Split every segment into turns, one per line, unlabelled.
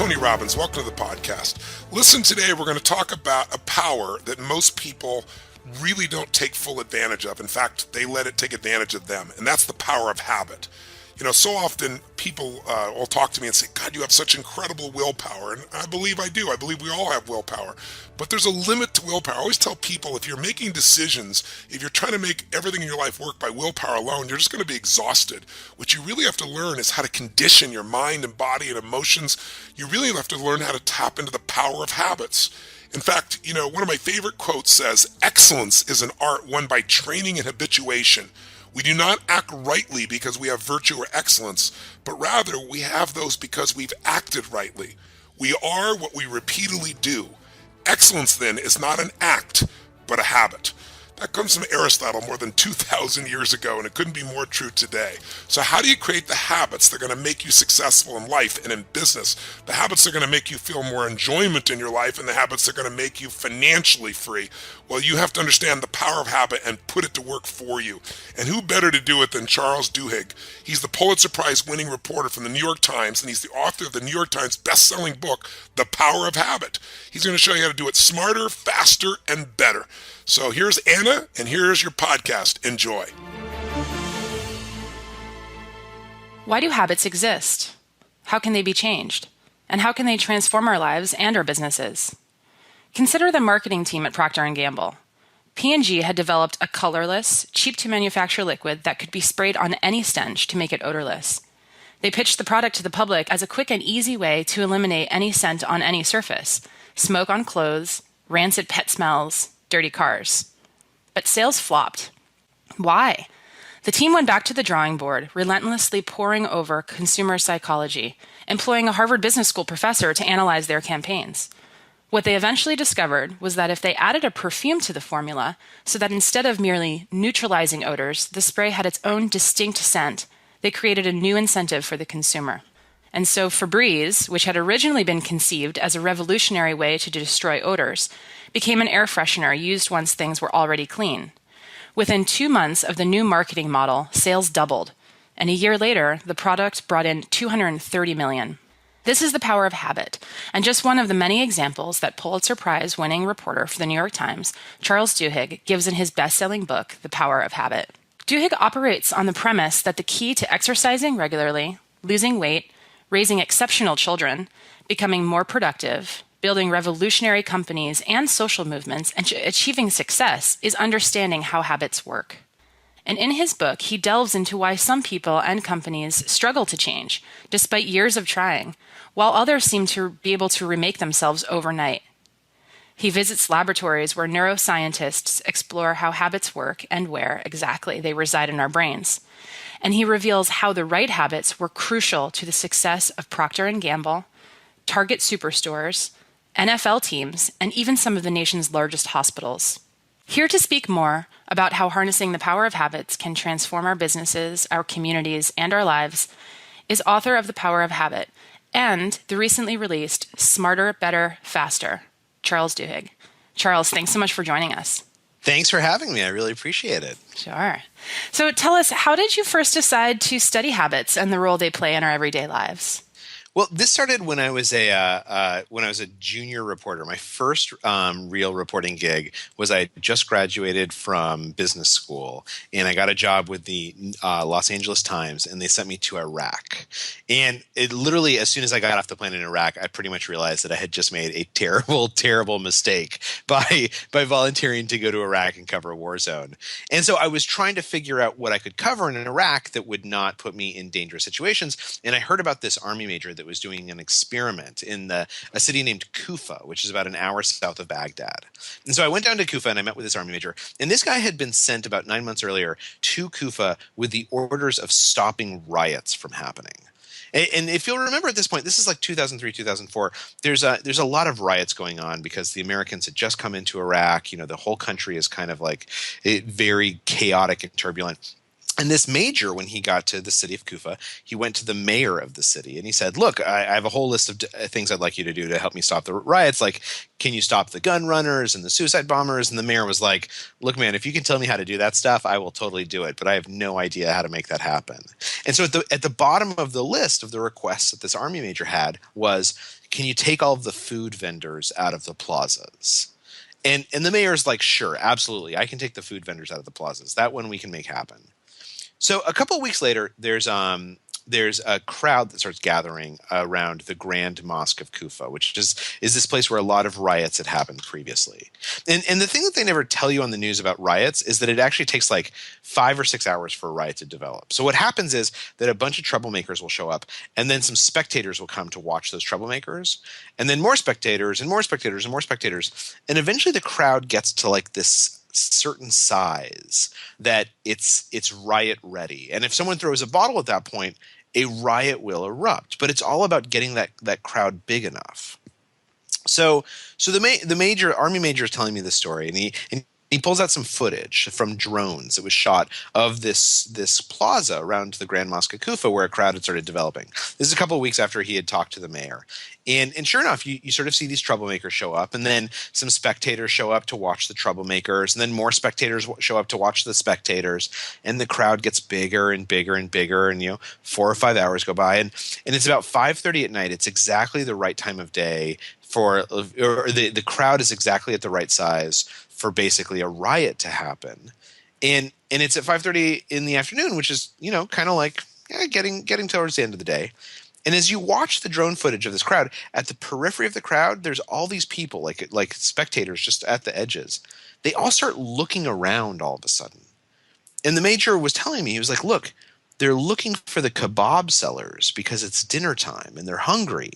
Tony Robbins. Welcome to the podcast. Listen, today we're going to talk about a power that most people really don't take full advantage of. In fact, they let it take advantage of them, and that's the power of habit. You know, so often people will talk to me and say, God, you have such incredible willpower. And I believe I do. I believe we all have willpower. But there's a limit to willpower. I always tell people, if you're making decisions, if you're trying to make everything in your life work by willpower alone, you're just going to be exhausted. What you really have to learn is how to condition your mind and body and emotions. You really have to learn how to tap into the power of habits. In fact, you know, one of my favorite quotes says, excellence is an art won by training and habituation. We do not act rightly because we have virtue or excellence, but rather we have those because we've acted rightly. We are what we repeatedly do. Excellence, then, is not an act, but a habit. That comes from Aristotle more than 2,000 years ago, and it couldn't be more true today. So how do you create the habits that are going to make you successful in life and in business? The habits that are going to make you feel more enjoyment in your life, and the habits that are going to make you financially free. Well, you have to understand the power of habit and put it to work for you. And who better to do it than Charles Duhigg? He's the Pulitzer Prize winning reporter from the New York Times, and he's the author of the New York Times best-selling book, The Power of Habit. He's going to show you how to do it smarter, faster, and better. So here's Anna, and here's your podcast. Enjoy.
Why do habits exist? How can they be changed? And how can they transform our lives and our businesses? Consider the marketing team at Procter & Gamble. P&G had developed a colorless, cheap-to-manufacture liquid that could be sprayed on any stench to make it odorless. They pitched the product to the public as a quick and easy way to eliminate any scent on any surface: smoke on clothes, rancid pet smells, dirty cars. But sales flopped. Why? The team went back to the drawing board, relentlessly poring over consumer psychology, employing a Harvard Business School professor to analyze their campaigns. What they eventually discovered was that if they added a perfume to the formula, so that instead of merely neutralizing odors, the spray had its own distinct scent, they created a new incentive for the consumer. And so Febreze, which had originally been conceived as a revolutionary way to destroy odors, became an air freshener used once things were already clean. Within 2 months of the new marketing model, sales doubled, and a year later, the product brought in $230 million. This is the power of habit, and just one of the many examples that Pulitzer Prize-winning reporter for the New York Times, Charles Duhigg, gives in his best-selling book, The Power of Habit. Duhigg operates on the premise that the key to exercising regularly, losing weight, raising exceptional children, becoming more productive, building revolutionary companies and social movements, and achieving success is understanding how habits work. And in his book, he delves into why some people and companies struggle to change, despite years of trying, while others seem to be able to remake themselves overnight. He visits laboratories where neuroscientists explore how habits work and where, exactly, they reside in our brains. And he reveals how the right habits were crucial to the success of Procter & Gamble, Target superstores, NFL teams, and even some of the nation's largest hospitals. Here to speak more about how harnessing the power of habits can transform our businesses, our communities, and our lives is author of The Power of Habit and the recently released Smarter, Better, Faster, Charles Duhigg. Charles, thanks so much for joining us.
Thanks for having me. I really appreciate it.
Sure. So tell us, how did you first decide to study habits and the role they play in our everyday lives?
Well, this started when I was a junior reporter. My first real reporting gig was I just graduated from business school, and I got a job with the Los Angeles Times, and they sent me to Iraq. And it literally, as soon as I got off the plane in Iraq, I pretty much realized that I had just made a terrible, terrible mistake by volunteering to go to Iraq and cover a war zone. And so I was trying to figure out what I could cover in Iraq that would not put me in dangerous situations. And I heard about this Army major that was doing an experiment in a city named Kufa, which is about an hour south of Baghdad. And so I went down to Kufa and I met with this Army major. And this guy had been sent about 9 months earlier to Kufa with the orders of stopping riots from happening. And if you'll remember at this point, this is like 2003, 2004, there's a lot of riots going on because the Americans had just come into Iraq. You know, the whole country is kind of like very chaotic and turbulent. And this major, when he got to the city of Kufa, he went to the mayor of the city and he said, "Look, I have a whole list of things I'd like you to do to help me stop the riots. Like, can you stop the gun runners and the suicide bombers?" And the mayor was like, "Look, man, if you can tell me how to do that stuff, I will totally do it. But I have no idea how to make that happen." And so at the bottom of the list of the requests that this army major had was, "Can you take all of the food vendors out of the plazas?" And the mayor's like, "Sure, absolutely. I can take the food vendors out of the plazas. That one we can make happen." So a couple of weeks later, there's a crowd that starts gathering around the Grand Mosque of Kufa, which is this place where a lot of riots had happened previously. And the thing that they never tell you on the news about riots is that it actually takes like 5 or 6 hours for a riot to develop. So what happens is that a bunch of troublemakers will show up, and then some spectators will come to watch those troublemakers, and then more spectators and more spectators and more spectators, and eventually the crowd gets to like this certain size that it's riot ready. And if someone throws a bottle at that point, a riot will erupt. But it's all about getting that crowd big enough. So the major army major is telling me this story, and he pulls out some footage from drones that was shot of this plaza around the Grand Mosque of Kufa where a crowd had started developing. This is a couple of weeks after he had talked to the mayor. And sure enough, you sort of see these troublemakers show up, and then some spectators show up to watch the troublemakers, and then more spectators show up to watch the spectators, and the crowd gets bigger and bigger and bigger, and 4 or 5 hours go by, and it's about 5:30 at night. It's exactly the right time of day or the crowd is exactly at the right size for basically a riot to happen. And it's at 5:30 in the afternoon, which is, kind of like getting towards the end of the day. And as you watch the drone footage of this crowd, at the periphery of the crowd, there's all these people, like spectators just at the edges. They all start looking around all of a sudden. And the major was telling me, he was like, "Look, they're looking for the kebab sellers because it's dinner time and they're hungry.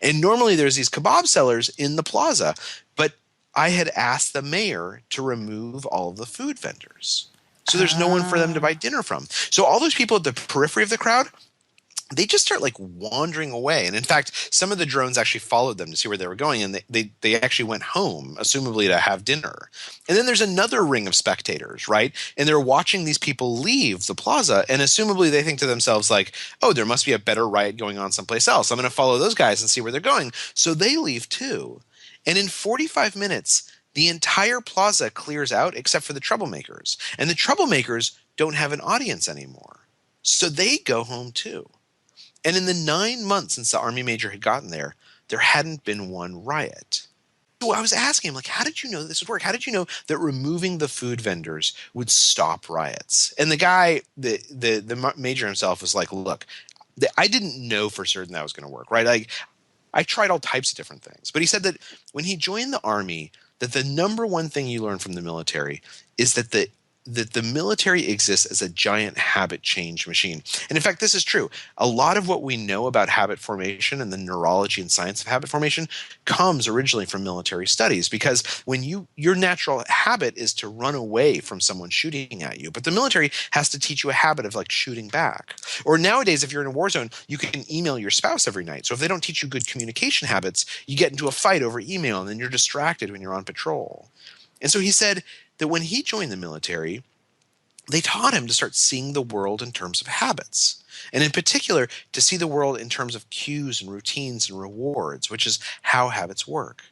And normally there's these kebab sellers in the plaza, but I had asked the mayor to remove all of the food vendors. So there's no one for them to buy dinner from." So all those people at the periphery of the crowd, they just start like wandering away. And in fact, some of the drones actually followed them to see where they were going, and they actually went home, assumably to have dinner. And then there's another ring of spectators, right? And they're watching these people leave the plaza, and assumably they think to themselves like, "Oh, there must be a better riot going on someplace else. I'm going to follow those guys and see where they're going." So they leave too. And in 45 minutes, the entire plaza clears out except for the troublemakers. And the troublemakers don't have an audience anymore. So they go home too. And in the 9 months since the army major had gotten there, there hadn't been one riot. So I was asking him, like, how did you know this would work? How did you know that removing the food vendors would stop riots? And the guy, the major himself was like, "Look, I didn't know for certain that was going to work, right? Like, I tried all types of different things." But he said that when he joined the army, that the number one thing you learn from the military is that the military exists as a giant habit change machine. And in fact, this is true. A lot of what we know about habit formation and the neurology and science of habit formation comes originally from military studies, because when your natural habit is to run away from someone shooting at you, but the military has to teach you a habit of like shooting back. Or nowadays, if you're in a war zone, you can email your spouse every night. So if they don't teach you good communication habits, you get into a fight over email, and then you're distracted when you're on patrol. And so he said that when he joined the military, they taught him to start seeing the world in terms of habits. And in particular, to see the world in terms of cues and routines and rewards, which is how habits work.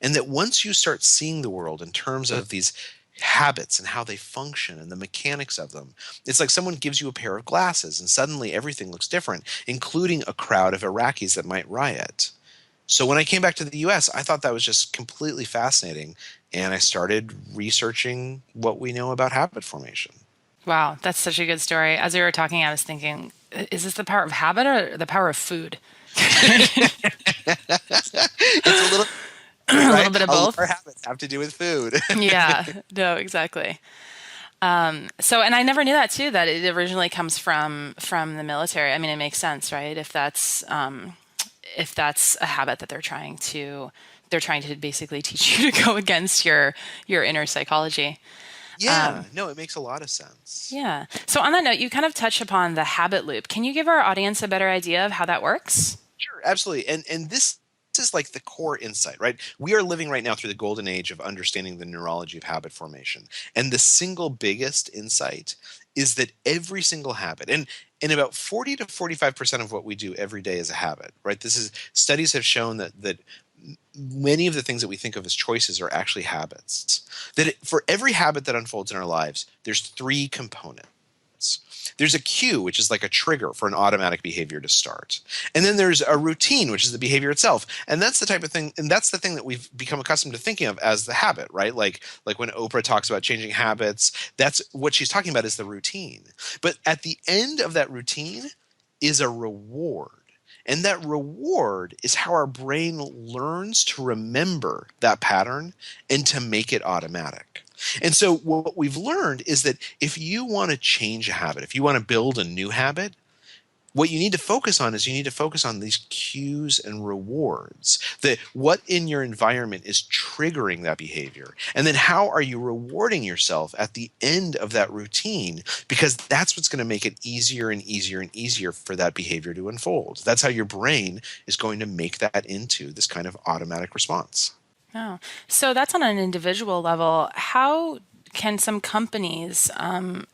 And that once you start seeing the world in terms of these habits and how they function and the mechanics of them, it's like someone gives you a pair of glasses and suddenly everything looks different, including a crowd of Iraqis that might riot. So when I came back to the US, I thought that was just completely fascinating. And I started researching what we know about habit formation.
Wow, that's such a good story. As we were talking, I was thinking, is this the power of habit or the power of food?
It's a little,
A little
right?
bit of
A lot of
both.
our habits have to do with food.
Yeah, no, exactly. And I never knew that too, that it originally comes from the military. I mean, it makes sense, right? If that's a habit that they're trying to basically teach you to go against your inner psychology.
Yeah, no, it makes a lot of sense.
Yeah. So on that note, you kind of touch upon the habit loop. Can you give our audience a better idea of how that works?
Sure, absolutely. And this that is like the core insight, right? We are living right now through the golden age of understanding the neurology of habit formation. And the single biggest insight is that every single habit, and about 40 to 45% of what we do every day is a habit, right? Studies have shown that many of the things that we think of as choices are actually habits. For every habit that unfolds in our lives, there's three components. There's a cue, which is like a trigger for an automatic behavior to start. And then there's a routine, which is the behavior itself. And that's the type of thing, and that's the thing that we've become accustomed to thinking of as the habit, right? Like when Oprah talks about changing habits, that's what she's talking about is the routine. But at the end of that routine is a reward. And that reward is how our brain learns to remember that pattern and to make it automatic. And so what we've learned is that if you want to change a habit, if you want to build a new habit, what you need to focus on is you need to focus on these cues and rewards. What in your environment is triggering that behavior? And then how are you rewarding yourself at the end of that routine? Because that's what's going to make it easier and easier and easier for that behavior to unfold. That's how your brain is going to make that into this kind of automatic response.
Oh, so that's on an individual level. How can some companies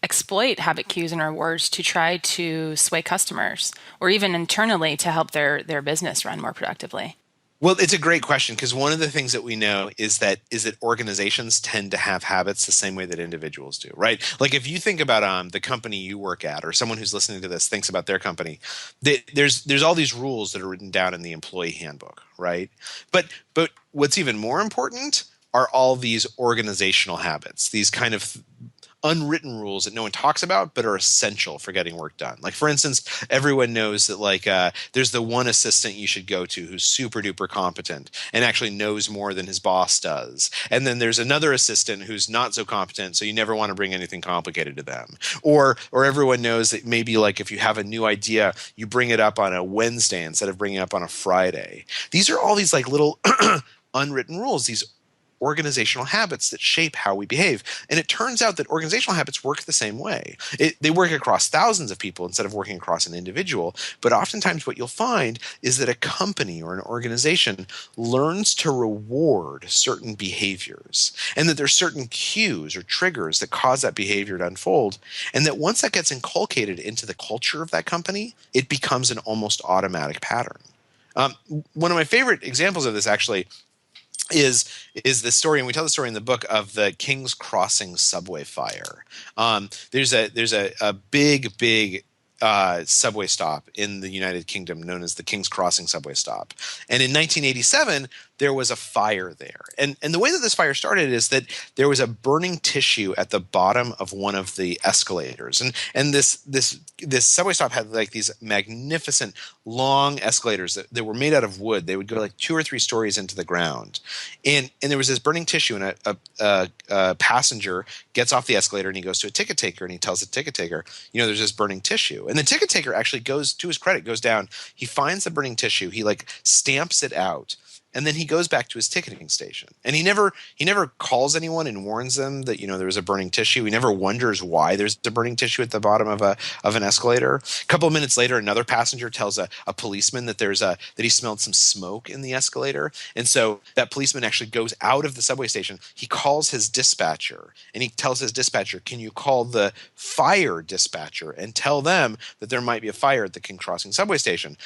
exploit habit cues and rewards to try to sway customers, or even internally to help their business run more productively?
Well, it's a great question because one of the things that we know is that organizations tend to have habits the same way that individuals do, right? Like if you think about the company you work at, or someone who's listening to this thinks about their company, there's all these rules that are written down in the employee handbook, right? But what's even more important are all these organizational habits, these kind of unwritten rules that no one talks about but are essential for getting work done. Like for instance, everyone knows that there's the one assistant you should go to who's super duper competent and actually knows more than his boss does. And then there's another assistant who's not so competent, so you never want to bring anything complicated to them. Or everyone knows that maybe like if you have a new idea, you bring it up on a Wednesday instead of bringing it up on a Friday. These are all these like little unwritten rules, these organizational habits that shape how we behave. And it turns out that organizational habits work the same way. They work across thousands of people instead of working across an individual. But oftentimes what you'll find is that a company or an organization learns to reward certain behaviors, and that there's certain cues or triggers that cause that behavior to unfold. And that once that gets inculcated into the culture of that company, it becomes an almost automatic pattern. One of my favorite examples of this actually is the story, and we tell the story in the book, of the King's Crossing subway fire. There's a big subway stop in the United Kingdom known as the King's Crossing subway stop. And in 1987, there was a fire there. And the way that this fire started is that there was a burning tissue at the bottom of one of the escalators. And this subway stop had like these magnificent long escalators that were made out of wood. They would go like 2 or 3 stories into the ground. And there was this burning tissue, and a passenger gets off the escalator and he goes to a ticket taker and he tells the ticket taker, there's this burning tissue. And the ticket taker actually goes, to his credit, goes down, he finds the burning tissue, he like stamps it out. And then he goes back to his ticketing station. And he never calls anyone and warns them that, there was a burning tissue. He never wonders why there's a burning tissue at the bottom of an escalator. A couple of minutes later, another passenger tells a policeman that that he smelled some smoke in the escalator. And so that policeman actually goes out of the subway station. He calls his dispatcher and he tells his dispatcher, can you call the fire dispatcher and tell them that there might be a fire at the King Crossing subway station?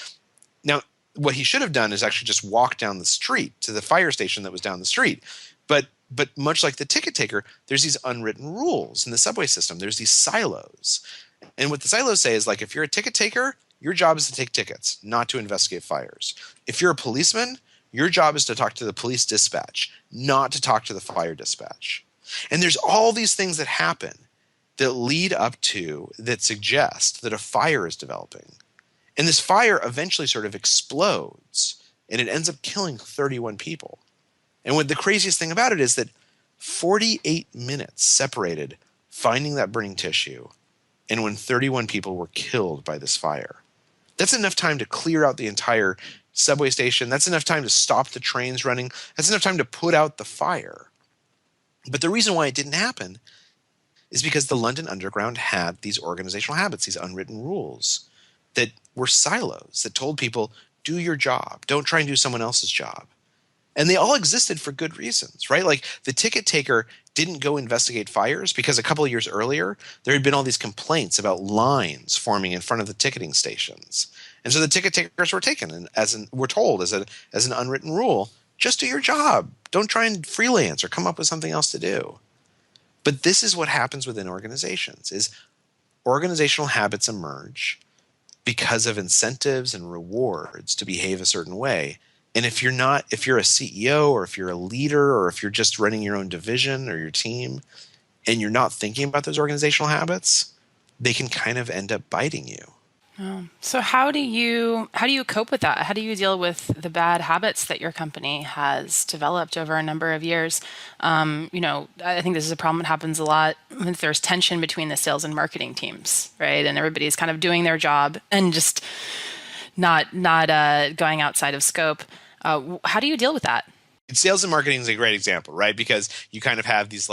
Now, what he should have done is actually just walk down the street to the fire station that was down the street. But much like the ticket taker, there's these unwritten rules in the subway system. There's these silos. And what the silos say is, like, if you're a ticket taker, your job is to take tickets, not to investigate fires. If you're a policeman, your job is to talk to the police dispatch, not to talk to the fire dispatch. And there's all these things that happen that lead up to, that suggest that a fire is developing. And this fire eventually sort of explodes, and it ends up killing 31 people. And what the craziest thing about it is that 48 minutes separated finding that burning tissue and when 31 people were killed by this fire. That's enough time to clear out the entire subway station. That's enough time to stop the trains running. That's enough time to put out the fire. But the reason why it didn't happen is because the London Underground had these organizational habits, these unwritten rules that were silos that told people, Do your job. Don't try and do someone else's job. And they all existed for good reasons, right? Like the ticket taker didn't go investigate fires because a couple of years earlier, there had been all these complaints about lines forming in front of the ticketing stations. And so the ticket takers were taken, and were told as an unwritten rule, just do your job. Don't try and freelance or come up with something else to do. But this is what happens within organizations, is organizational habits emerge because of incentives and rewards to behave a certain way. And if you're a CEO, or if you're a leader, or if you're just running your own division or your team, and you're not thinking about those organizational habits, they can kind of end up biting you.
So how do you cope with that? How do you deal with the bad habits that your company has developed over a number of years? I think this is a problem that happens a lot when there's tension between the sales and marketing teams, right? And everybody's kind of doing their job and just not going outside of scope. How do you deal with that?
Sales and marketing is a great example, right? Because you kind of have these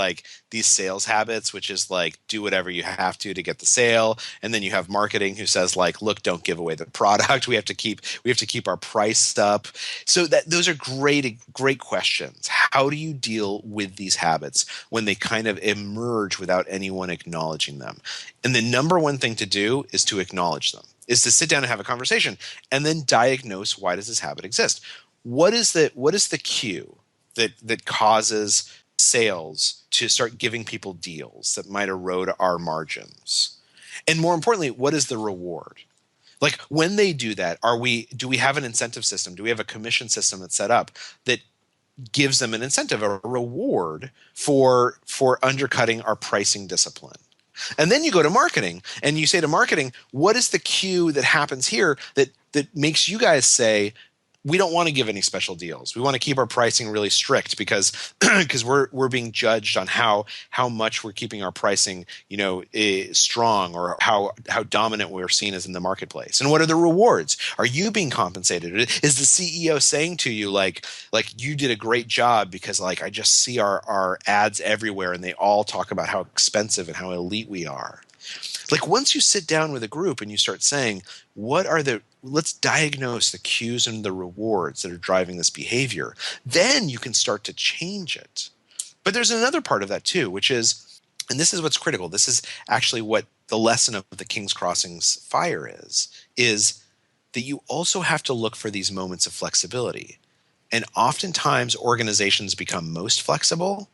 sales habits, which is like do whatever you have to get the sale, and then you have marketing who says like, look, don't give away the product. We have to keep our price up. So those are great questions. How do you deal with these habits when they kind of emerge without anyone acknowledging them? And the number one thing to do is to acknowledge them, is to sit down and have a conversation, and then diagnose, why does this habit exist? What is the cue that causes sales to start giving people deals that might erode our margins? And more importantly, what is the reward? Like when they do that, do we have an incentive system? Do we have a commission system that's set up that gives them an incentive, a reward for undercutting our pricing discipline? And then you go to marketing and you say to marketing, what is the cue that happens here that makes you guys say, we don't want to give any special deals. We want to keep our pricing really strict because we're being judged on how much we're keeping our pricing, strong, or how dominant we're seen as in the marketplace. And what are the rewards? Are you being compensated? Is the CEO saying to you like you did a great job because like I just see our ads everywhere and they all talk about how expensive and how elite we are? Like once you sit down with a group and you start saying, let's diagnose the cues and the rewards that are driving this behavior, then you can start to change it. But there's another part of that too, which is, and this is what's critical, this is actually what the lesson of the King's Crossing's fire is that you also have to look for these moments of flexibility. And oftentimes organizations become most flexible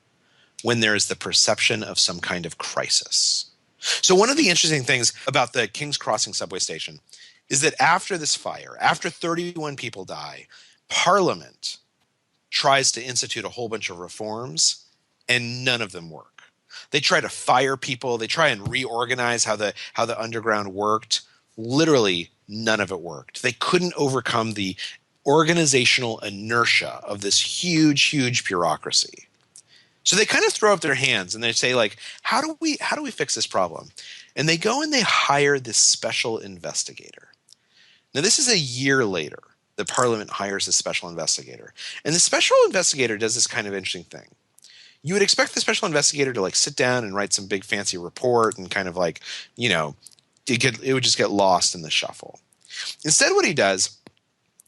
when there is the perception of some kind of crisis. So one of the interesting things about the King's Crossing subway station is that after this fire, after 31 people die, Parliament tries to institute a whole bunch of reforms, and none of them work. They try to fire people. They try and reorganize how the underground worked. Literally, none of it worked. They couldn't overcome the organizational inertia of this huge, huge bureaucracy. So they kind of throw up their hands and they say, like, how do we fix this problem? And they go and they hire this special investigator. Now, this is a year later that Parliament hires this special investigator. And the special investigator does this kind of interesting thing. You would expect the special investigator to like sit down and write some big fancy report and kind of like, it would just get lost in the shuffle. Instead, what he does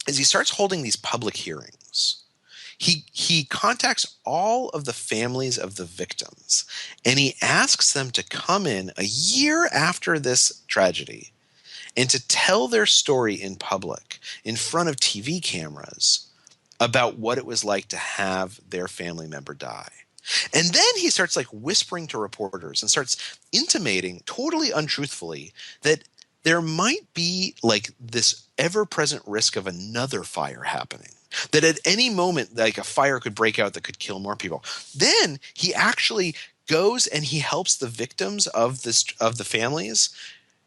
is he starts holding these public hearings. He contacts all of the families of the victims, and he asks them to come in a year after this tragedy and to tell their story in public, in front of TV cameras, about what it was like to have their family member die. And then he starts like whispering to reporters and starts intimating totally untruthfully that there might be like this ever-present risk of another fire happening. That at any moment, like a fire could break out that could kill more people. Then he actually goes and he helps the victims of the families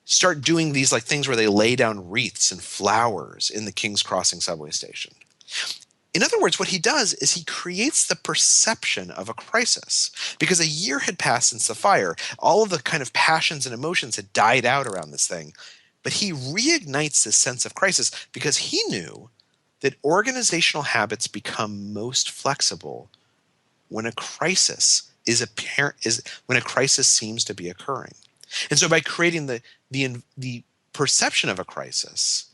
start doing these like things where they lay down wreaths and flowers in the King's Crossing subway station. In other words, what he does is he creates the perception of a crisis, because a year had passed since the fire. All of the kind of passions and emotions had died out around this thing, but he reignites this sense of crisis because he knew that organizational habits become most flexible when a crisis when a crisis seems to be occurring. And so by creating the perception of a crisis,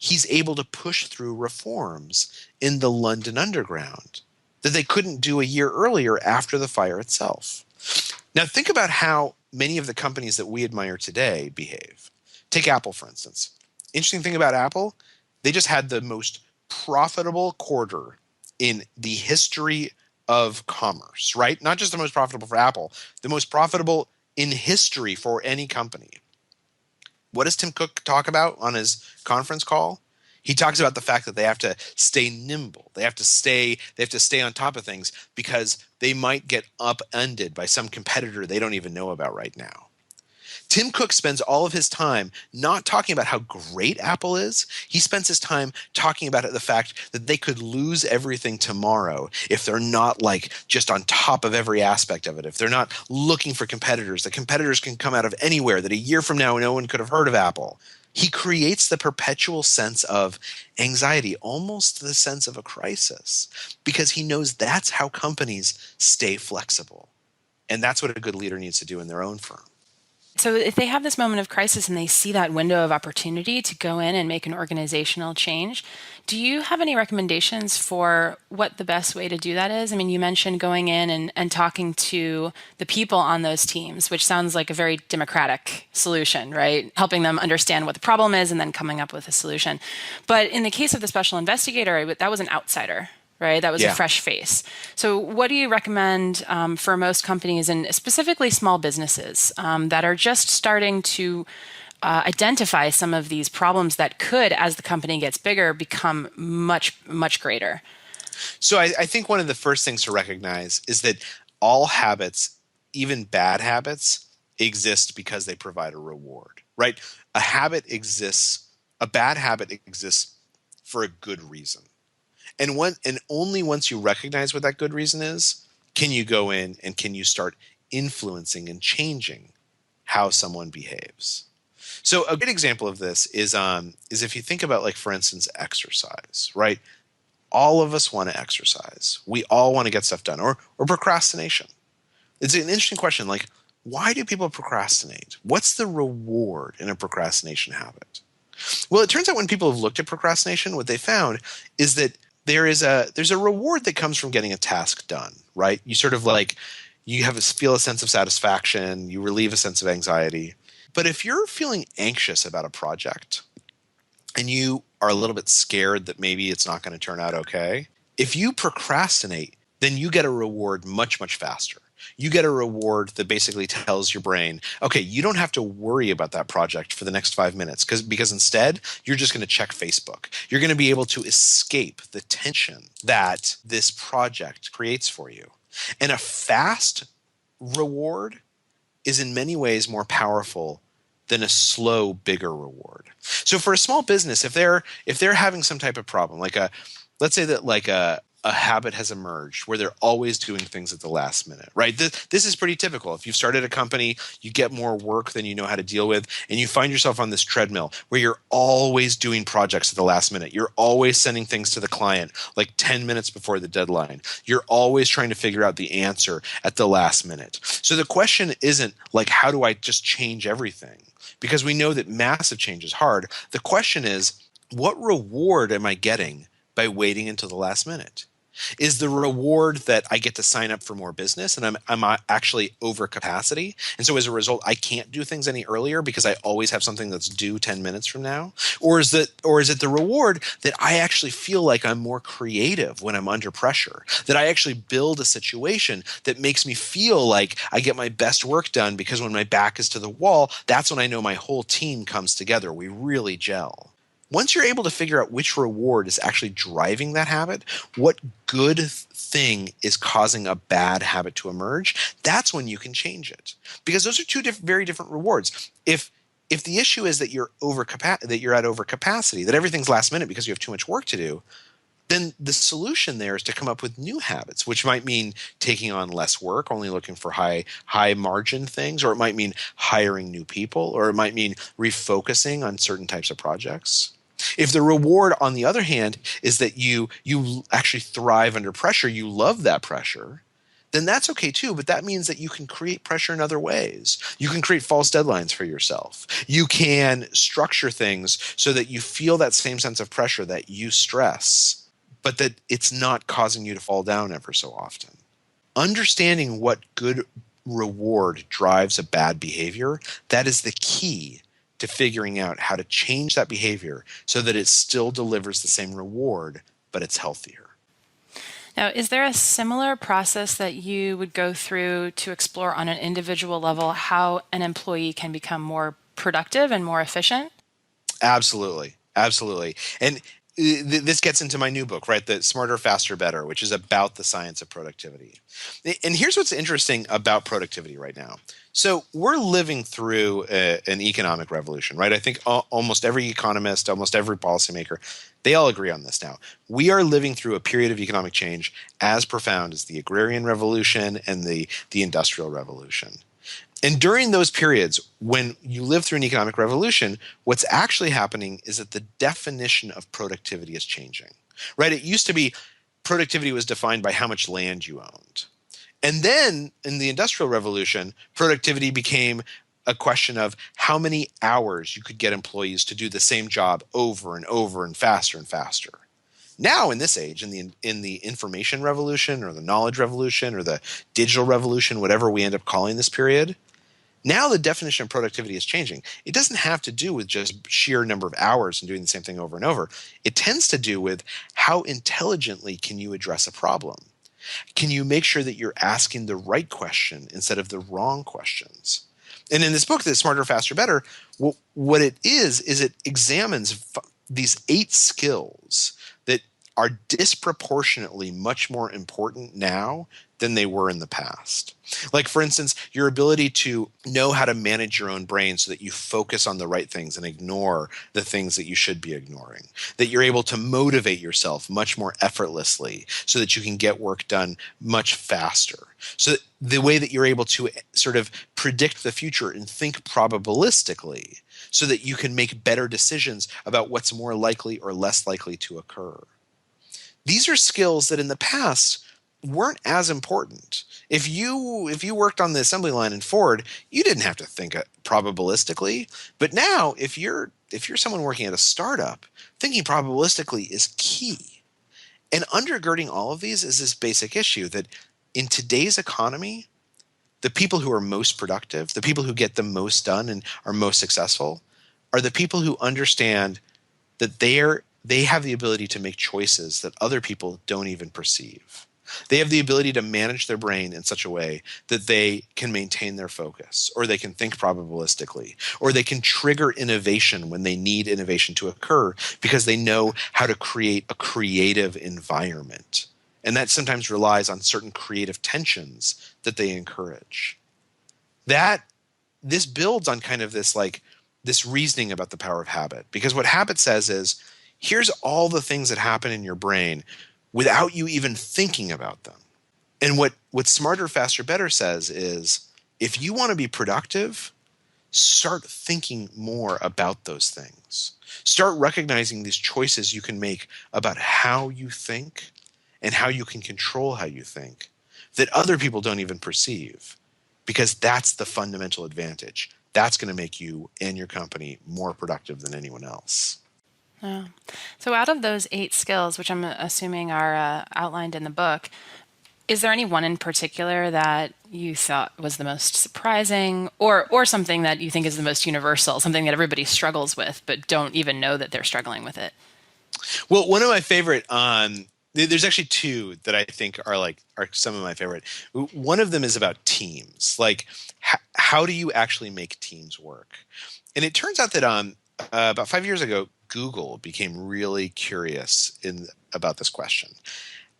he's able to push through reforms in the London Underground that they couldn't do a year earlier after the fire itself. Now, think about how many of the companies that we admire today behave. Take Apple, for instance. Interesting thing about Apple, they just had the most profitable quarter in the history of commerce, right? Not just the most profitable for Apple, the most profitable in history for any company. What does Tim Cook talk about on his conference call? He talks about the fact that they have to stay nimble. They have to stay on top of things because they might get upended by some competitor they don't even know about right now. Tim Cook spends all of his time not talking about how great Apple is. He spends his time talking about the fact that they could lose everything tomorrow if they're not like just on top of every aspect of it. If they're not looking for competitors, the competitors can come out of anywhere, that a year from now no one could have heard of Apple. He creates the perpetual sense of anxiety, almost the sense of a crisis, because he knows that's how companies stay flexible. And that's what a good leader needs to do in their own firm.
So if they have this moment of crisis and they see that window of opportunity to go in and make an organizational change, do you have any recommendations for what the best way to do that is? I mean, you mentioned going in and talking to the people on those teams, which sounds like a very democratic solution, right? Helping them understand what the problem is and then coming up with a solution. But in the case of the special investigator, that was an outsider, right? That was a fresh face. So what do you recommend for most companies and specifically small businesses that are just starting to identify some of these problems that could, as the company gets bigger, become much, much greater?
So I think one of the first things to recognize is that all habits, even bad habits, exist because they provide a reward, right? A bad habit exists for a good reason. And only once you recognize what that good reason is, can you go in and can you start influencing and changing how someone behaves. So a good example of this is if you think about, like, for instance, exercise, right? All of us want to exercise. We all want to get stuff done, or procrastination. It's an interesting question. Like, why do people procrastinate? What's the reward in a procrastination habit? Well, it turns out when people have looked at procrastination, what they found is that there's a reward that comes from getting a task done, right? You sort of feel a sense of satisfaction, you relieve a sense of anxiety. But if you're feeling anxious about a project and you are a little bit scared that maybe it's not going to turn out okay, if you procrastinate, then you get a reward much, much faster. You get a reward that basically tells your brain, okay, you don't have to worry about that project for the next 5 minutes because instead you're just going to check Facebook. You're going to be able to escape the tension that this project creates for you. And a fast reward is in many ways more powerful than a slow, bigger reward. So for a small business, if they're having some type of problem, let's say that a habit has emerged where they're always doing things at the last minute, right? This is pretty typical. If you've started a company, you get more work than you know how to deal with, and you find yourself on this treadmill where you're always doing projects at the last minute. You're always sending things to the client like 10 minutes before the deadline. You're always trying to figure out the answer at the last minute. So the question isn't like, how do I just change everything? Because we know that massive change is hard. The question is, what reward am I getting by waiting until the last minute? Is the reward that I get to sign up for more business and I'm actually over capacity? And so as a result, I can't do things any earlier because I always have something that's due 10 minutes from now? Or is it the reward that I actually feel like I'm more creative when I'm under pressure? That I actually build a situation that makes me feel like I get my best work done because when my back is to the wall, that's when I know my whole team comes together. We really gel. Once you're able to figure out which reward is actually driving that habit, what good thing is causing a bad habit to emerge, that's when you can change it. Because those are two very different rewards. If the issue is that you're at overcapacity, that everything's last minute because you have too much work to do, then the solution there is to come up with new habits, which might mean taking on less work, only looking for high margin things, or it might mean hiring new people, or it might mean refocusing on certain types of projects. If the reward, on the other hand, is that you actually thrive under pressure, you love that pressure, then that's okay too. But that means that you can create pressure in other ways. You can create false deadlines for yourself. You can structure things so that you feel that same sense of pressure that you stress, but that it's not causing you to fall down ever so often. Understanding what good reward drives a bad behavior, that is the key to figuring out how to change that behavior so that it still delivers the same reward, but it's healthier.
Now, is there a similar process that you would go through to explore on an individual level how an employee can become more productive and more efficient?
Absolutely. Absolutely. And this gets into my new book, right? The Smarter, Faster, Better, which is about the science of productivity. And here's what's interesting about productivity right now. So we're living through an economic revolution, right? I think almost every economist, almost every policymaker, they all agree on this now. We are living through a period of economic change as profound as the agrarian revolution and the industrial revolution. And during those periods, when you live through an economic revolution, what's actually happening is that the definition of productivity is changing, right? It used to be productivity was defined by how much land you owned. And then in the Industrial Revolution, productivity became a question of how many hours you could get employees to do the same job over and over and faster and faster. Now in this age, in the information revolution or the knowledge revolution or the digital revolution, whatever we end up calling this period, now the definition of productivity is changing. It doesn't have to do with just sheer number of hours and doing the same thing over and over. It tends to do with how intelligently can you address a problem? Can you make sure that you're asking the right question instead of the wrong questions? And in this book, the Smarter, Faster, Better, what it is it examines these 8 skills that are disproportionately much more important now than they were in the past. Like, for instance, your ability to know how to manage your own brain so that you focus on the right things and ignore the things that you should be ignoring. That you're able to motivate yourself much more effortlessly so that you can get work done much faster. So the way that you're able to sort of predict the future and think probabilistically so that you can make better decisions about what's more likely or less likely to occur. These are skills that in the past weren't as important. If you worked on the assembly line in Ford, you didn't have to think probabilistically. But now, if you're someone working at a startup, thinking probabilistically is key. And undergirding all of these is this basic issue that in today's economy, the people who are most productive, the people who get the most done and are most successful, are the people who understand that they have the ability to make choices that other people don't even perceive. They have the ability to manage their brain in such a way that they can maintain their focus, or they can think probabilistically, or they can trigger innovation when they need innovation to occur because they know how to create a creative environment. And that sometimes relies on certain creative tensions that they encourage. This builds on kind of this reasoning about the power of habit, because what habit says is, here's all the things that happen in your brain without you even thinking about them. And what Smarter, Faster, Better says is, if you want to be productive, start thinking more about those things. Start recognizing these choices you can make about how you think and how you can control how you think that other people don't even perceive, because that's the fundamental advantage. That's going to make you and your company more productive than anyone else.
Yeah. So out of those 8 skills, which I'm assuming are outlined in the book, is there any one in particular that you thought was the most surprising, or something that you think is the most universal, something that everybody struggles with but don't even know that they're struggling with it?
Well, one of my favorite, there's actually 2 that I think are some of my favorite. One of them is about teams. Like, how do you actually make teams work? And it turns out that about 5 years ago, Google became really curious about this question.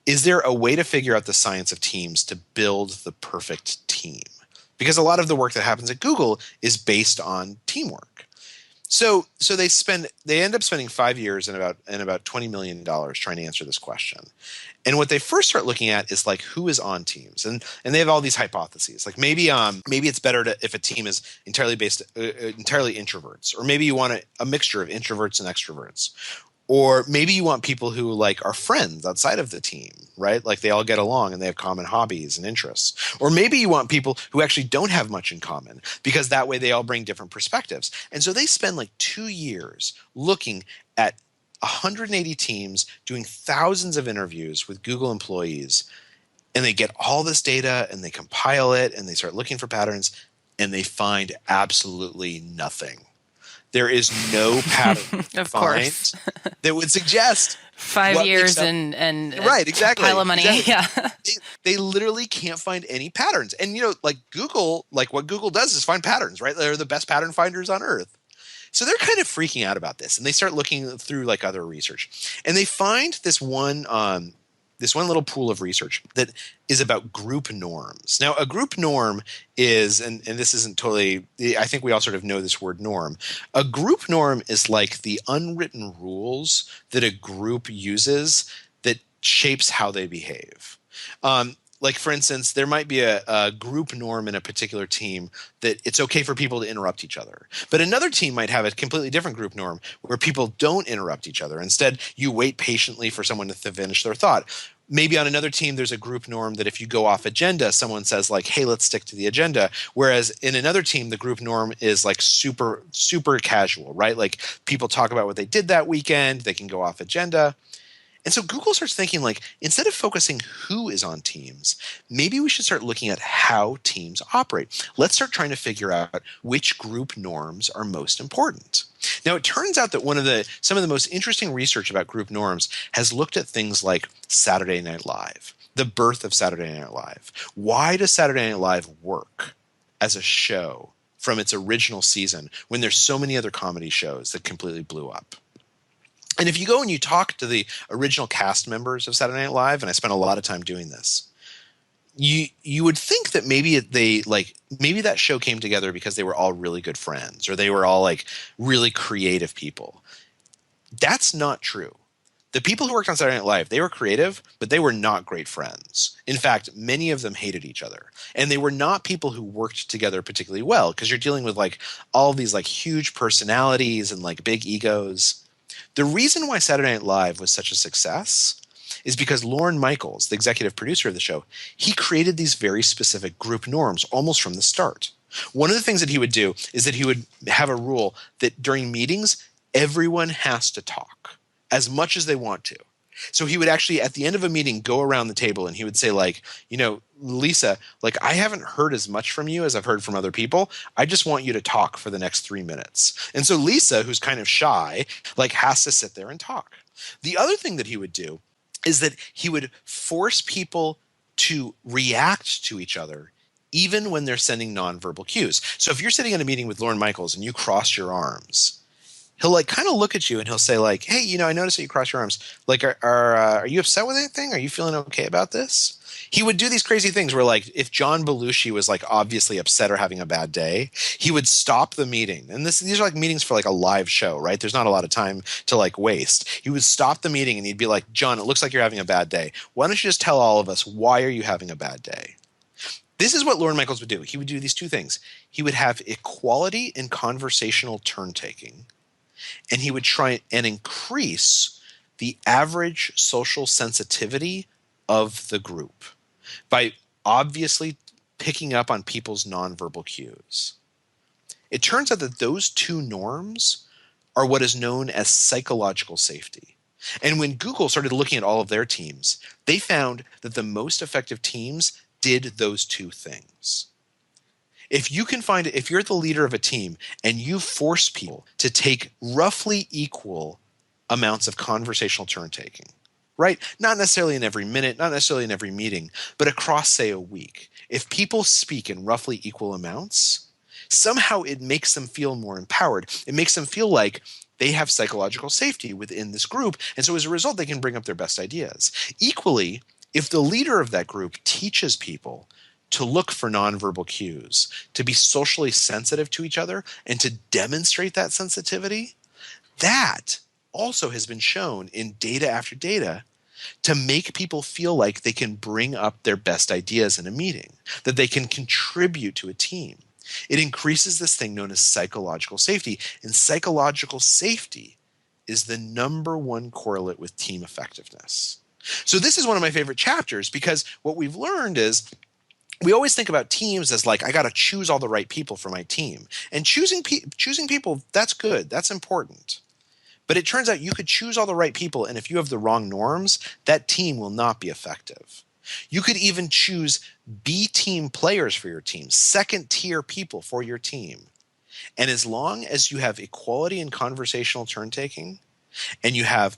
Is there a way to figure out the science of teams to build the perfect team? Because a lot of the work that happens at Google is based on teamwork. So they end up spending 5 years and about $20 million trying to answer this question. And what they first start looking at is like, who is on teams, and they have all these hypotheses. Like maybe it's better if a team is entirely introverts, or maybe you want a mixture of introverts and extroverts, Or maybe you want people who like are friends outside of the team, right? Like they all get along and they have common hobbies and interests. Or maybe you want people who actually don't have much in common because that way they all bring different perspectives. And so they spend like 2 years looking at 180 teams, doing thousands of interviews with Google employees, and they get all this data and they compile it and they start looking for patterns and they find absolutely nothing. There is no pattern to
Of
find
course.
that would suggest
5
what
years
makes up.
and
Right, exactly.
pile of money.
Exactly.
Yeah.
They literally can't find any patterns. And like Google, like what Google does is find patterns, right? They're the best pattern finders on earth. So they're kind of freaking out about this, and they start looking through like other research, and they find this one little pool of research that is about group norms. Now, a group norm is, and this isn't totally, I think we all sort of know this word norm. A group norm is like the unwritten rules that a group uses that shapes how they behave. Like, for instance, there might be a group norm in a particular team that it's okay for people to interrupt each other. But another team might have a completely different group norm where people don't interrupt each other. Instead, you wait patiently for someone to finish their thought. Maybe on another team, there's a group norm that if you go off agenda, someone says like, hey, let's stick to the agenda. Whereas in another team, the group norm is like super, super casual, right? Like people talk about what they did that weekend. They can go off agenda. And so Google starts thinking like, instead of focusing who is on teams, maybe we should start looking at how teams operate. Let's start trying to figure out which group norms are most important. Now, it turns out that some of the most interesting research about group norms has looked at things like Saturday Night Live, the birth of Saturday Night Live. Why does Saturday Night Live work as a show from its original season when there's so many other comedy shows that completely blew up? And if you go and you talk to the original cast members of Saturday Night Live, and I spent a lot of time doing this, you would think that maybe maybe that show came together because they were all really good friends or they were all like really creative people. That's not true. The people who worked on Saturday Night Live, they were creative, but they were not great friends. In fact, many of them hated each other. And they were not people who worked together particularly well because you're dealing with like all of these like huge personalities and like big egos. The reason why Saturday Night Live was such a success is because Lorne Michaels, the executive producer of the show, he created these very specific group norms almost from the start. One of the things that he would do is that he would have a rule that during meetings, everyone has to talk as much as they want to. So he would actually, at the end of a meeting, go around the table and he would say like, Lisa, like I haven't heard as much from you as I've heard from other people. I just want you to talk for the next 3 minutes. And so Lisa, who's kind of shy, like has to sit there and talk. The other thing that he would do is that he would force people to react to each other even when they're sending nonverbal cues. So if you're sitting in a meeting with Lorne Michaels and you cross your arms, he'll like kind of look at you and he'll say like, hey, I noticed that you cross your arms. Like, are you upset with anything? Are you feeling okay about this? He would do these crazy things where like if John Belushi was like obviously upset or having a bad day, he would stop the meeting. And these are like meetings for like a live show, right? There's not a lot of time to like waste. He would stop the meeting and he'd be like, John, it looks like you're having a bad day. Why don't you just tell all of us, why are you having a bad day? This is what Lorne Michaels would do. He would do these two things. He would have equality in conversational turn taking. And he would try and increase the average social sensitivity of the group by obviously picking up on people's nonverbal cues. It turns out that those two norms are what is known as psychological safety. And when Google started looking at all of their teams, they found that the most effective teams did those two things. If you're the leader of a team and you force people to take roughly equal amounts of conversational turn taking, right? Not necessarily in every minute, not necessarily in every meeting, but across, say, a week. If people speak in roughly equal amounts, somehow it makes them feel more empowered. It makes them feel like they have psychological safety within this group. And so as a result, they can bring up their best ideas. Equally, if the leader of that group teaches people to look for nonverbal cues, to be socially sensitive to each other, and to demonstrate that sensitivity, that also has been shown in data after data to make people feel like they can bring up their best ideas in a meeting, that they can contribute to a team. It increases this thing known as psychological safety. And psychological safety is the number one correlate with team effectiveness. So this is one of my favorite chapters because what we've learned is we always think about teams as like, I got to choose all the right people for my team. And choosing people, that's good. That's important. But it turns out you could choose all the right people, and if you have the wrong norms, that team will not be effective. You could even choose B team players for your team, second tier people for your team. And as long as you have equality in conversational turn taking and you have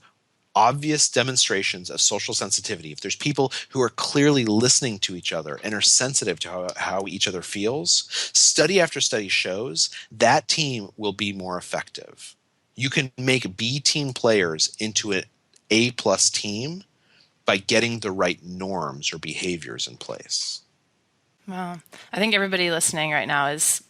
obvious demonstrations of social sensitivity, if there's people who are clearly listening to each other and are sensitive to how each other feels, study after study shows that team will be more effective. You can make B team players into an A+ team by getting the right norms or behaviors in place.
Wow. I think everybody listening right now is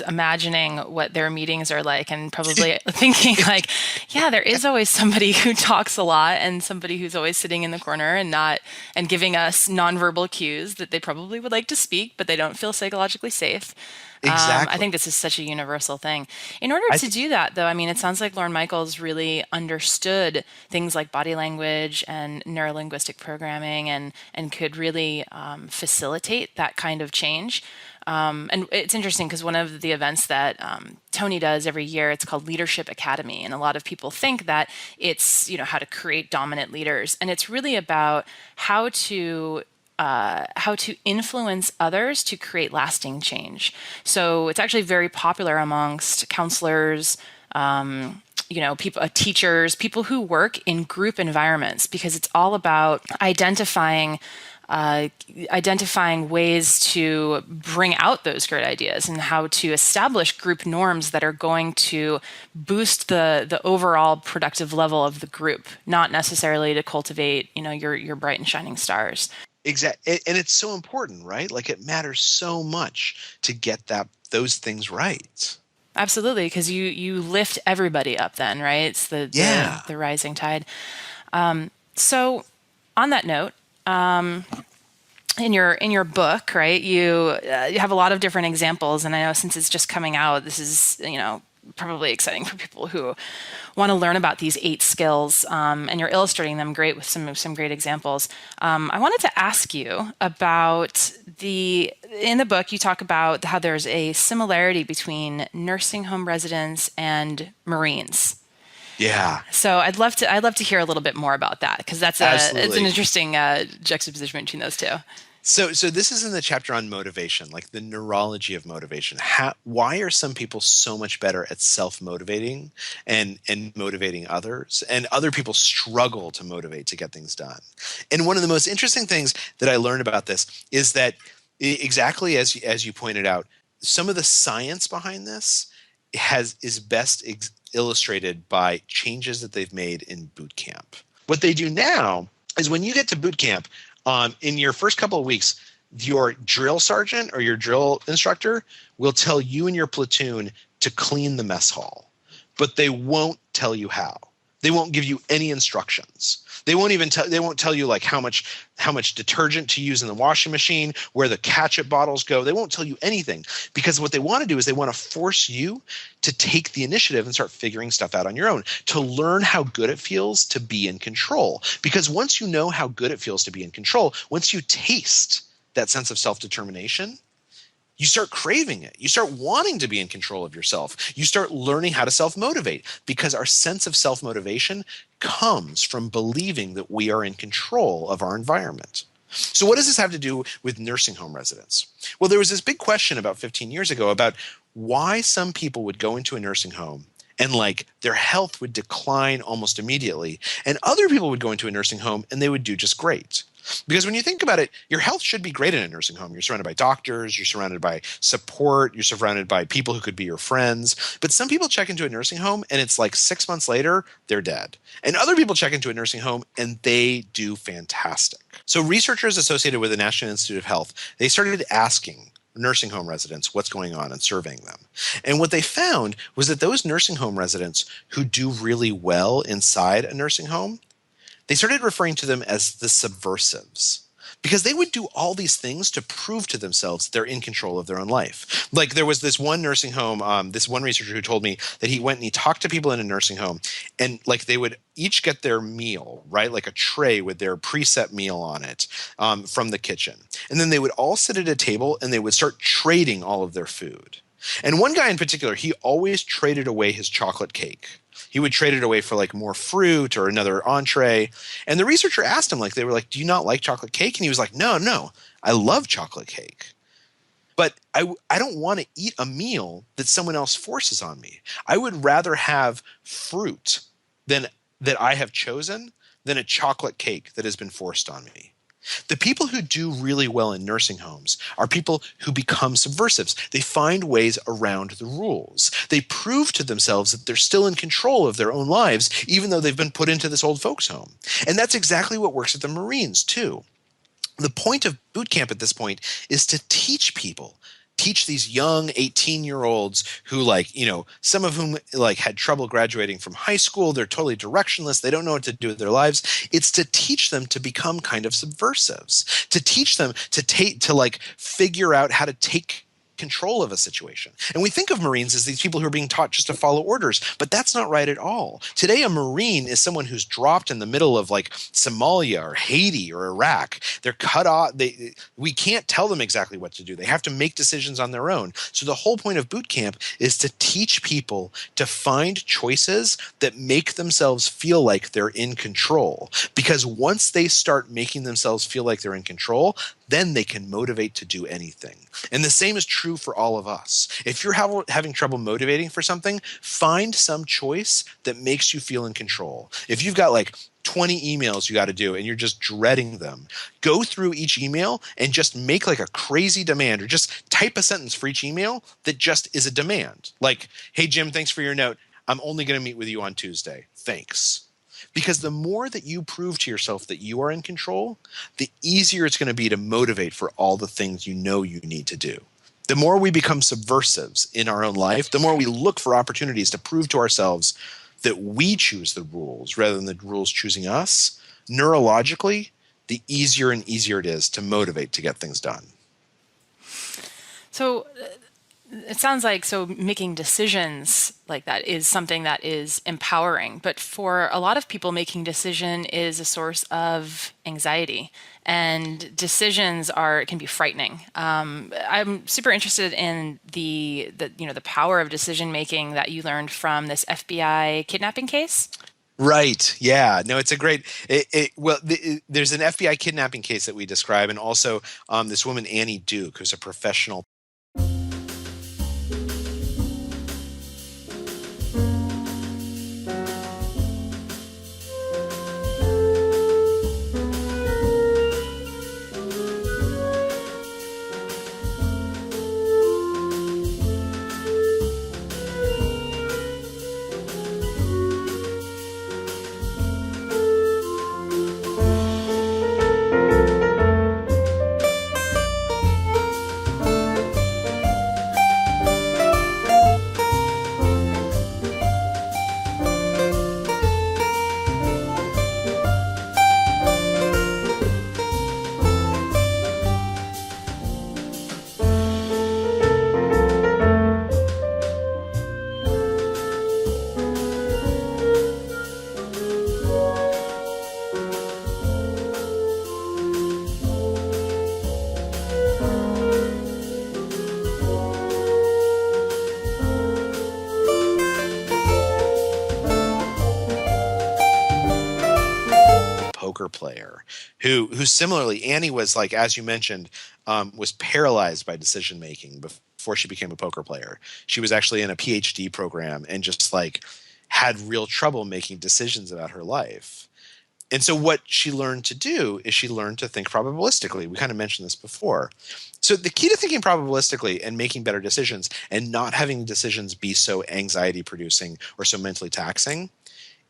imagining what their meetings are like and probably thinking like, yeah, there is always somebody who talks a lot and somebody who's always sitting in the corner and giving us nonverbal cues that they probably would like to speak, but they don't feel psychologically safe.
Exactly.
I think this is such a universal thing. In order to do that, though, I mean, it sounds like Lorne Michaels really understood things like body language and neurolinguistic programming and could really facilitate that kind of change. And it's interesting because one of the events that Tony does every year, it's called Leadership Academy. And a lot of people think that it's, how to create dominant leaders. And it's really about how to influence others to create lasting change. So it's actually very popular amongst counselors, people, teachers, people who work in group environments, because it's all about identifying ways to bring out those great ideas and how to establish group norms that are going to boost the overall productive level of the group, not necessarily to cultivate, your bright and shining stars.
Exactly. And it's so important, right? Like it matters so much to get those things right. Absolutely.
Because you lift everybody up then, right? It's the rising tide. So on that note, in your book, right, you have a lot of different examples, and I know since it's just coming out, this is probably exciting for people who want to learn about these 8 skills, and you're illustrating them great with some great examples. I wanted to ask you about in the book you talk about how there's a similarity between nursing home residents and Marines.
Yeah.
So I'd love to hear a little bit more about that, because it's an interesting juxtaposition between those two.
So this is in the chapter on motivation, like the neurology of motivation. Why are some people so much better at self-motivating and motivating others, and other people struggle to motivate to get things done? And one of the most interesting things that I learned about this is that exactly as you pointed out, some of the science behind this is best illustrated by changes that they've made in boot camp. What they do now is when you get to boot camp, in your first couple of weeks, your drill sergeant or your drill instructor will tell you and your platoon to clean the mess hall, but they won't tell you how. They won't give you any instructions. They won't tell you like how much detergent to use in the washing machine, where the ketchup bottles go. They won't tell you anything, because what they want to do is they want to force you to take the initiative and start figuring stuff out on your own, to learn how good it feels to be in control. Because once you know how good it feels to be in control, once you taste that sense of self-determination, you start craving it. You start wanting to be in control of yourself. You start learning how to self-motivate, because our sense of self-motivation comes from believing that we are in control of our environment. So what does this have to do with nursing home residents? Well, there was this big question about 15 years ago about why some people would go into a nursing home and like their health would decline almost immediately, and other people would go into a nursing home and they would do just great. Because when you think about it, your health should be great in a nursing home. You're surrounded by doctors, you're surrounded by support, you're surrounded by people who could be your friends. But some people check into a nursing home and it's like 6 months later, they're dead. And other people check into a nursing home and they do fantastic. So researchers associated with the National Institute of Health, they started asking nursing home residents what's going on and surveying them. And what they found was that those nursing home residents who do really well inside a nursing home, they started referring to them as the subversives, because they would do all these things to prove to themselves that they're in control of their own life. Like there was this one nursing home, this one researcher who told me that he went and he talked to people in a nursing home, and like they would each get their meal, right? Like a tray with their preset meal on it from the kitchen. And then they would all sit at a table and they would start trading all of their food. And one guy in particular, he always traded away his chocolate cake. He would trade it away for like more fruit or another entree. And the researcher asked him, like, they were like, do you not like chocolate cake? And he was like, no, I love chocolate cake. But I don't want to eat a meal that someone else forces on me. I would rather have fruit that I have chosen than a chocolate cake that has been forced on me. The people who do really well in nursing homes are people who become subversives. They find ways around the rules. They prove to themselves that they're still in control of their own lives, even though they've been put into this old folks' home. And that's exactly what works at the Marines, too. The point of boot camp at this point is to teach people. Teach these young 18-year-olds who, like, you know, some of whom like had trouble graduating from high school. They're totally directionless. They don't know what to do with their lives. It's to teach them to become kind of subversives, to teach them to like figure out how to take control of a situation. And we think of Marines as these people who are being taught just to follow orders, but that's not right at all. Today, a Marine is someone who's dropped in the middle of like Somalia or Haiti or Iraq. They're cut off. We can't tell them exactly what to do. They have to make decisions on their own. So the whole point of boot camp is to teach people to find choices that make themselves feel like they're in control. Because once they start making themselves feel like they're in control, then they can motivate to do anything. And the same is true for all of us. If you're having trouble motivating for something, find some choice that makes you feel in control. If you've got like 20 emails you got to do and you're just dreading them, go through each email and just make like a crazy demand, or just type a sentence for each email that just is a demand. Like, hey, Jim, thanks for your note. I'm only going to meet with you on Tuesday. Thanks. Because the more that you prove to yourself that you are in control, the easier it's going to be to motivate for all the things you know you need to do. The more we become subversives in our own life, the more we look for opportunities to prove to ourselves that we choose the rules rather than the rules choosing us, neurologically, the easier and easier it is to motivate to get things done.
So it sounds like making decisions like that is something that is empowering, but for a lot of people, making decision is a source of anxiety, and decisions can be frightening. I'm super interested in the power of decision making that you learned from this FBI kidnapping case.
Right. Yeah. No, it's a great. There's an FBI kidnapping case that we describe, and also this woman Annie Duke, who's a professional. Poker player who similarly, Annie was, like, as you mentioned, was paralyzed by decision making before she became a poker player. She was actually in a PhD program and just like had real trouble making decisions about her life. And so what she learned to do is she learned to think probabilistically. We kind of mentioned this before. So the key to thinking probabilistically and making better decisions and not having decisions be so anxiety producing or so mentally taxing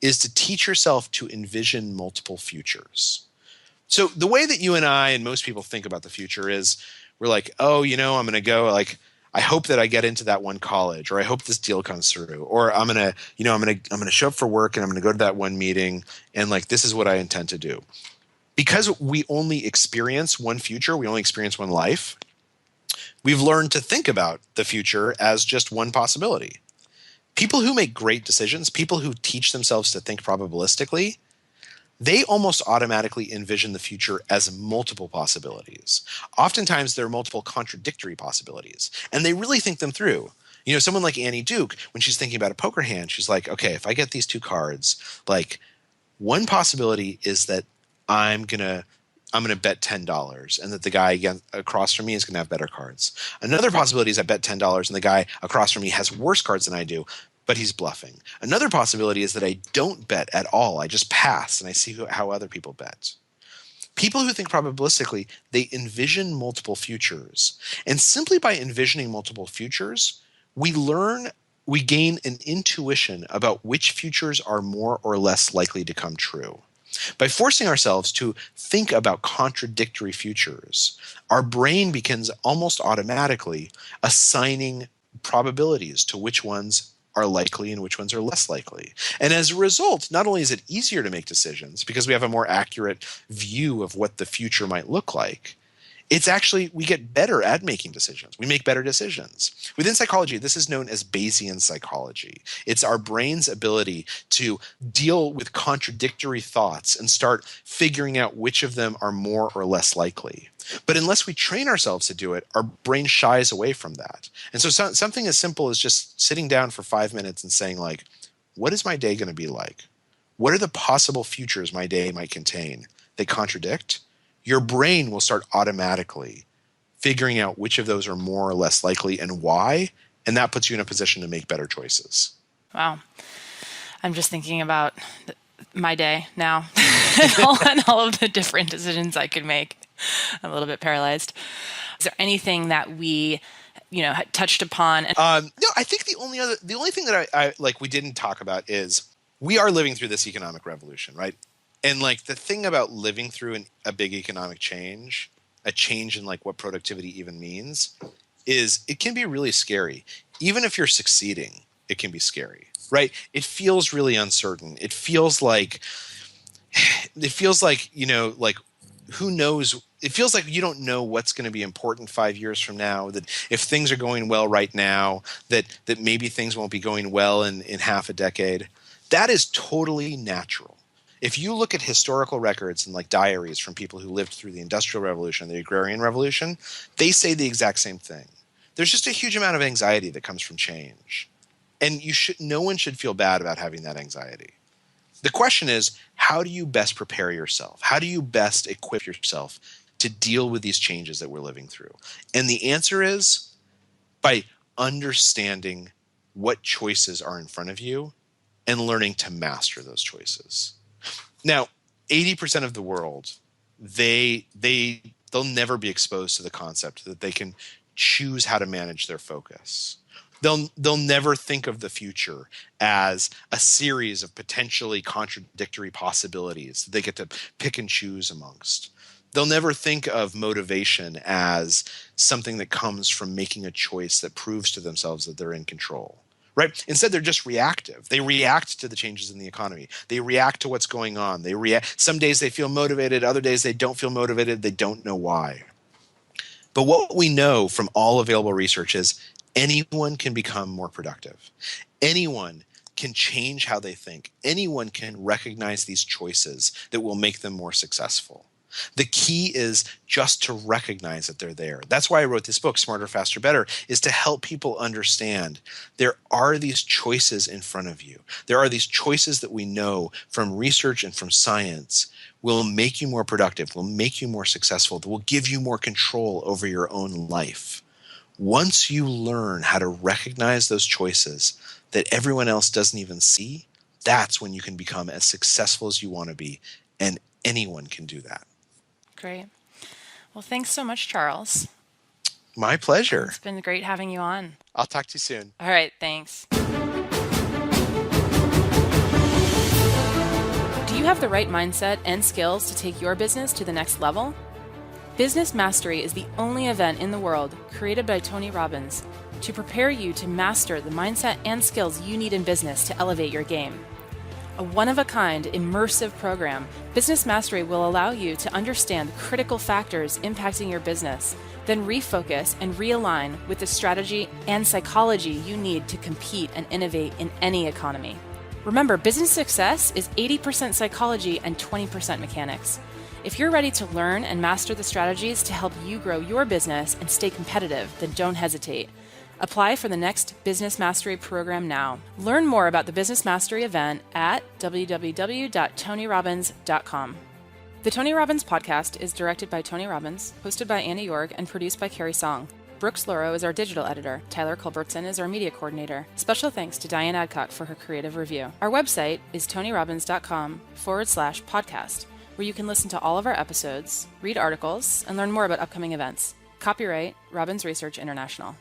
is to teach yourself to envision multiple futures. So the way that you and I and most people think about the future is we're like, oh, I'm going to go, like, I hope that I get into that one college, or I hope this deal comes through, or I'm going to show up for work and I'm going to go to that one meeting, and like, this is what I intend to do. Because we only experience one future, we only experience one life, we've learned to think about the future as just one possibility. People who make great decisions, people who teach themselves to think probabilistically, they almost automatically envision the future as multiple possibilities. Oftentimes, there are multiple contradictory possibilities, and they really think them through. Someone like Annie Duke, when she's thinking about a poker hand, she's like, okay, if I get these two cards, like one possibility is that I'm gonna bet $10, and that the guy across from me is gonna have better cards. Another possibility is I bet $10, and the guy across from me has worse cards than I do, but he's bluffing. Another possibility is that I don't bet at all. I just pass, and I see how other people bet. People who think probabilistically, they envision multiple futures. And simply by envisioning multiple futures, we gain an intuition about which futures are more or less likely to come true. By forcing ourselves to think about contradictory futures, our brain begins almost automatically assigning probabilities to which ones are likely and which ones are less likely. And as a result, not only is it easier to make decisions because we have a more accurate view of what the future might look like, it's actually, we get better at making decisions. We make better decisions. Within psychology, this is known as Bayesian psychology. It's our brain's ability to deal with contradictory thoughts and start figuring out which of them are more or less likely. But unless we train ourselves to do it, our brain shies away from that. And so something as simple as just sitting down for 5 minutes and saying, like, what is my day going to be like? What are the possible futures my day might contain? They contradict. Your brain will start automatically figuring out which of those are more or less likely and why, and that puts you in a position to make better choices.
Wow. I'm just thinking about my day now and all of the different decisions I could make. I'm a little bit paralyzed. Is there anything that we, touched upon?
No, I think the only thing that I like we didn't talk about is we are living through this economic revolution, right? And like the thing about living through a big economic change, a change in like what productivity even means, is it can be really scary. Even if you're succeeding, it can be scary, right? It feels really uncertain. It feels like, like who knows? It feels like you don't know what's going to be important 5 years from now, that if things are going well right now, that maybe things won't be going well in half a decade. That is totally natural. If you look at historical records and like diaries from people who lived through the Industrial Revolution, the Agrarian Revolution, they say the exact same thing. There's just a huge amount of anxiety that comes from change. And no one should feel bad about having that anxiety. The question is, how do you best prepare yourself? How do you best equip yourself to deal with these changes that we're living through? And the answer is by understanding what choices are in front of you and learning to master those choices. Now, 80% of the world, they'll never be exposed to the concept that they can choose how to manage their focus. They'll never think of the future as a series of potentially contradictory possibilities that they get to pick and choose amongst. They'll never think of motivation as something that comes from making a choice that proves to themselves that they're in control. Right? Instead, they're just reactive. They react to the changes in the economy. They react to what's going on. They react. Some days they feel motivated. Other days they don't feel motivated. They don't know why. But what we know from all available research is anyone can become more productive. Anyone can change how they think. Anyone can recognize these choices that will make them more successful. The key is just to recognize that they're there. That's why I wrote this book, Smarter, Faster, Better, is to help people understand there are these choices in front of you. There are these choices that we know from research and from science will make you more productive, will make you more successful, that will give you more control over your own life. Once you learn how to recognize those choices that everyone else doesn't even see, that's when you can become as successful as you want to be, and anyone can do that.
Great. Well, thanks so much, Charles.
My pleasure.
It's been great having you on.
I'll talk to you soon.
All right, thanks. Do you have the right mindset and skills to take your business to the next level? Business Mastery is the only event in the world created by Tony Robbins to prepare you to master the mindset and skills you need in business to elevate your game. A one-of-a-kind, immersive program, Business Mastery will allow you to understand the critical factors impacting your business, then refocus and realign with the strategy and psychology you need to compete and innovate in any economy. Remember, business success is 80% psychology and 20% mechanics. If you're ready to learn and master the strategies to help you grow your business and stay competitive, then don't hesitate. Apply for the next Business Mastery program now. Learn more about the Business Mastery event at www.tonyrobbins.com. The Tony Robbins podcast is directed by Tony Robbins, hosted by Annie York, and produced by Carrie Song. Brooks Loro is our digital editor. Tyler Culbertson is our media coordinator. Special thanks to Diane Adcock for her creative review. Our website is tonyrobbins.com/podcast, where you can listen to all of our episodes, read articles, and learn more about upcoming events. Copyright Robbins Research International.